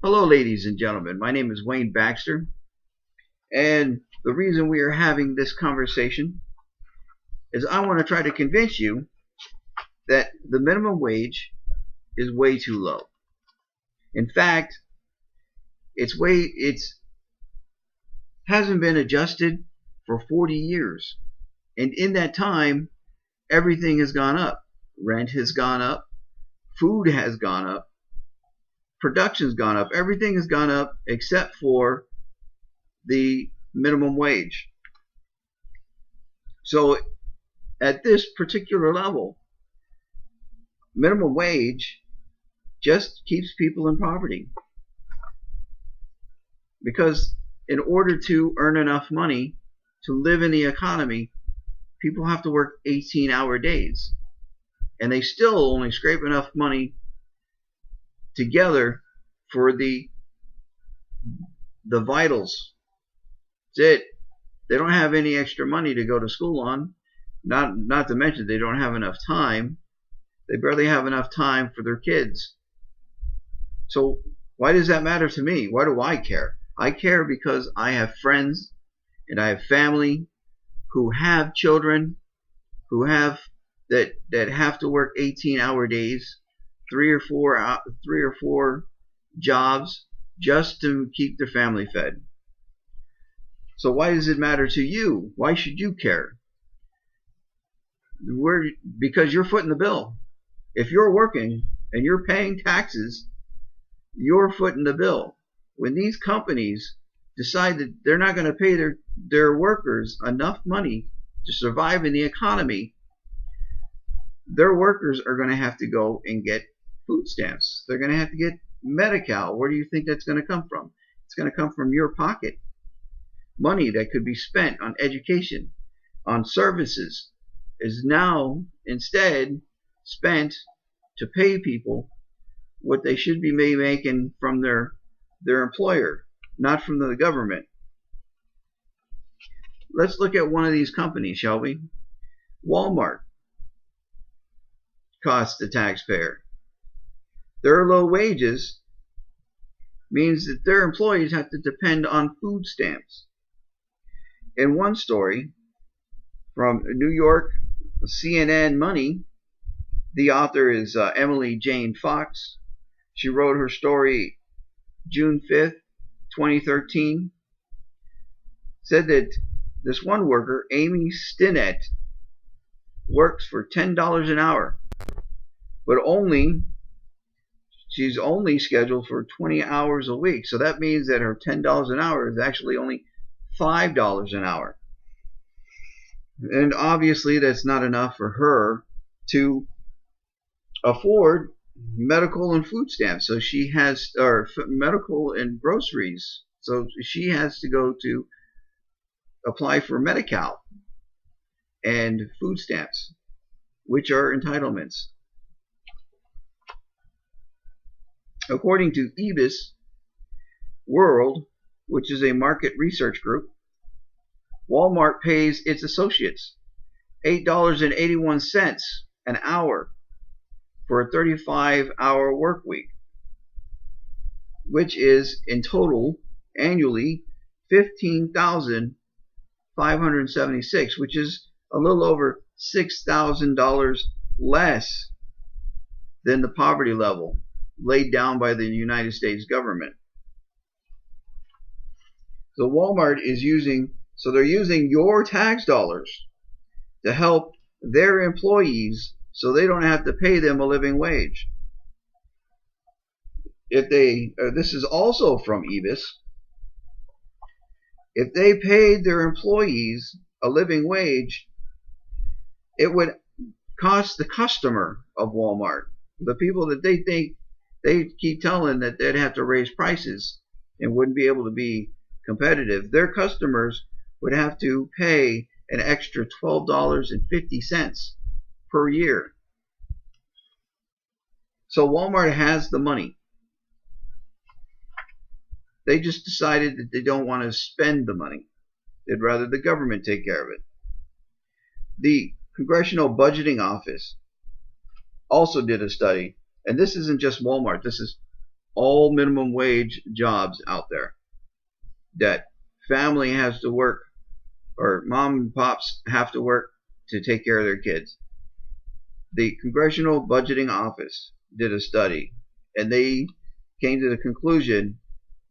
Hello, ladies and gentlemen. My name is Wayne Baxter, and the reason we are having this conversation is I want to try to convince you that the minimum wage is way too low. In fact, it's hasn't been adjusted for 40 years, and in that time, everything has gone up. Rent has gone up, food has gone up, production's gone up. Everything has gone up except for the minimum wage. So at this particular level, minimum wage just keeps people in poverty. Because in order to earn enough money to live in the economy, people have to work 18-hour days. And they still only scrape enough money together for the vitals. That's it. They don't have any extra money to go to school on. Not to mention they don't have enough time. They barely have enough time for their kids. So why does that matter to me? Why do I care? I care because I have friends and I have family who have children who have that have to work 18-hour days, three or four jobs just to keep their family fed. So why does it matter to you? Why should you care? Because you're footing the bill. If you're working and you're paying taxes, you're footing the bill. When these companies decide that they're not going to pay their workers enough money to survive in the economy, their workers are going to have to go and get food stamps. They're going to have to get Medi-Cal. Where do you think that's going to come from? It's going to come from your pocket. Money that could be spent on education, on services, is now instead spent to pay people what they should be making from their employer, not from the government. Let's look at one of these companies, shall we? Walmart costs the taxpayer. Their low wages means that their employees have to depend on food stamps. In one story from New York CNN Money, the author is Emily Jane Fox. She wrote her story June 5th, 2013. Said that this one worker, Amy Stinnett, works for $10 an hour, but she's only scheduled for 20 hours a week. So that means that her $10 an hour is actually only $5 an hour. And obviously that's not enough for her to afford medical and food stamps. So she has, or medical and groceries. So she has to go to apply for Medi-Cal and food stamps, which are entitlements. According to Ibis World, which is a market research group, Walmart pays its associates $8.81 an hour for a 35-hour work week, which is in total annually $15,576, which is a little over $6,000 less than the poverty level laid down by the United States government. So Walmart is using your tax dollars to help their employees so they don't have to pay them a living wage. This is also from Ibis. If they paid their employees a living wage, it would cost the customer of Walmart, the people that they keep telling that they'd have to raise prices and wouldn't be able to be competitive, their customers would have to pay an extra $12.50 per year. So Walmart has the money. They just decided that they don't want to spend the money. They'd rather the government take care of it. The Congressional Budgeting Office also did a study, and this isn't just Walmart, this is all minimum wage jobs out there that family has to work, or mom and pops have to work to take care of their kids. The Congressional Budgeting Office did a study, and they came to the conclusion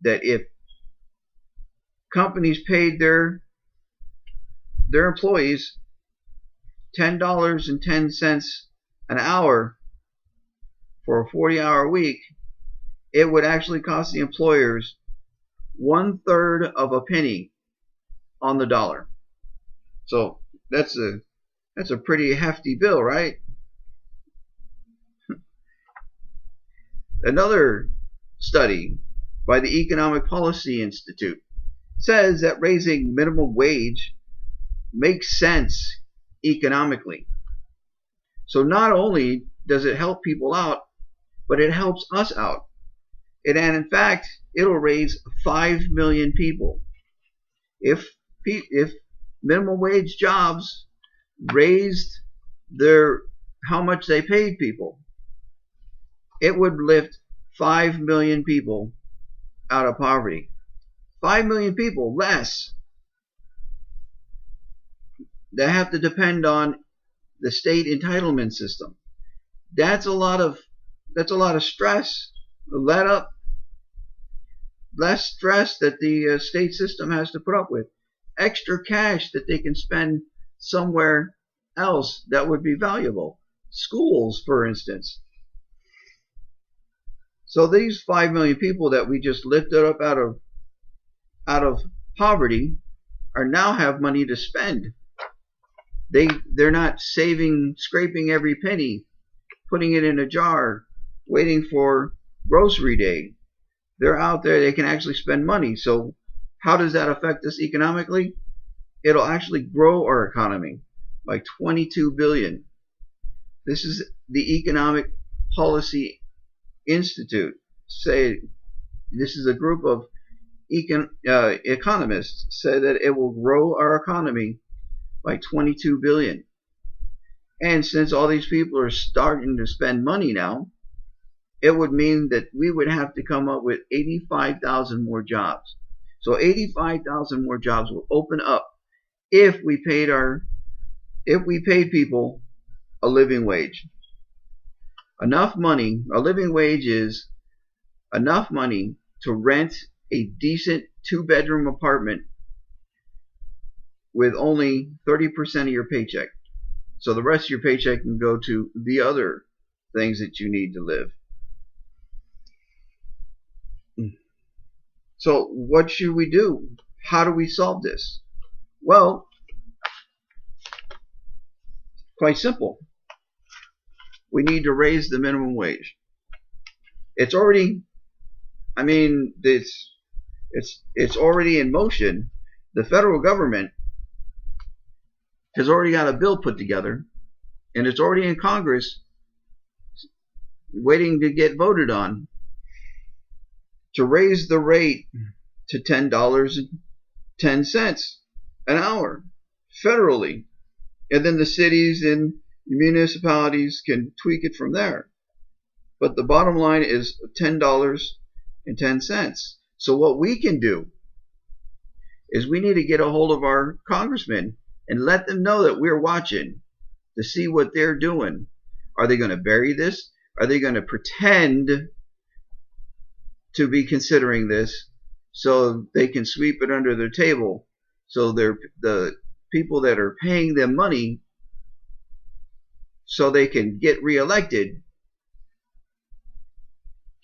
that if companies paid their employees $10.10 an hour for a 40-hour week, it would actually cost the employers 1/3 of a penny on the dollar. So that's a pretty hefty bill, right? Another study by the Economic Policy Institute says that raising minimum wage makes sense economically. So not only does it help people out, but it helps us out. And in fact, it'll raise 5 million people. If minimum wage jobs raised how much they paid people, it would lift 5 million people out of poverty. 5 million people less that have to depend on the state entitlement system. That's a lot of stress. Less stress that the state system has to put up with. Extra cash that they can spend somewhere else that would be valuable. Schools, for instance. So these 5 million people that we just lifted up out of poverty are now have money to spend. They're not scraping every penny, putting it in a jar, waiting for grocery day. They're out there, they can actually spend money. So how does that affect us economically? It'll actually grow our economy by 22 billion. This is the Economic Policy Institute. This is a group of economists say that it will grow our economy by 22 billion. And since all these people are starting to spend money now, it would mean that we would have to come up with 85,000 more jobs. So 85,000 more jobs will open up if we paid people a living wage. Enough money, a living wage is enough money to rent a decent 2-bedroom apartment with only 30% of your paycheck. So the rest of your paycheck can go to the other things that you need to live. So what should we do? How do we solve this? Well, quite simple. We need to raise the minimum wage. It's already, it's already in motion. The federal government has already got a bill put together, and it's already in Congress waiting to get voted on to raise the rate to $10.10 an hour federally. And then the cities and municipalities can tweak it from there. But the bottom line is $10.10. So what we can do is we need to get a hold of our congressmen and let them know that we're watching to see what they're doing. Are they going to bury this? Are they going to pretend to be considering this so they can sweep it under their table, so the people that are paying them money so they can get reelected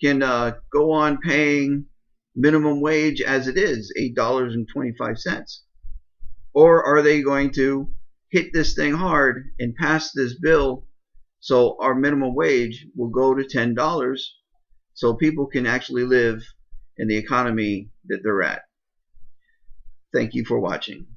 can go on paying minimum wage as it is, $8.25? Or are they going to hit this thing hard and pass this bill so our minimum wage will go to $10 so people can actually live in the economy that they're at? Thank you for watching.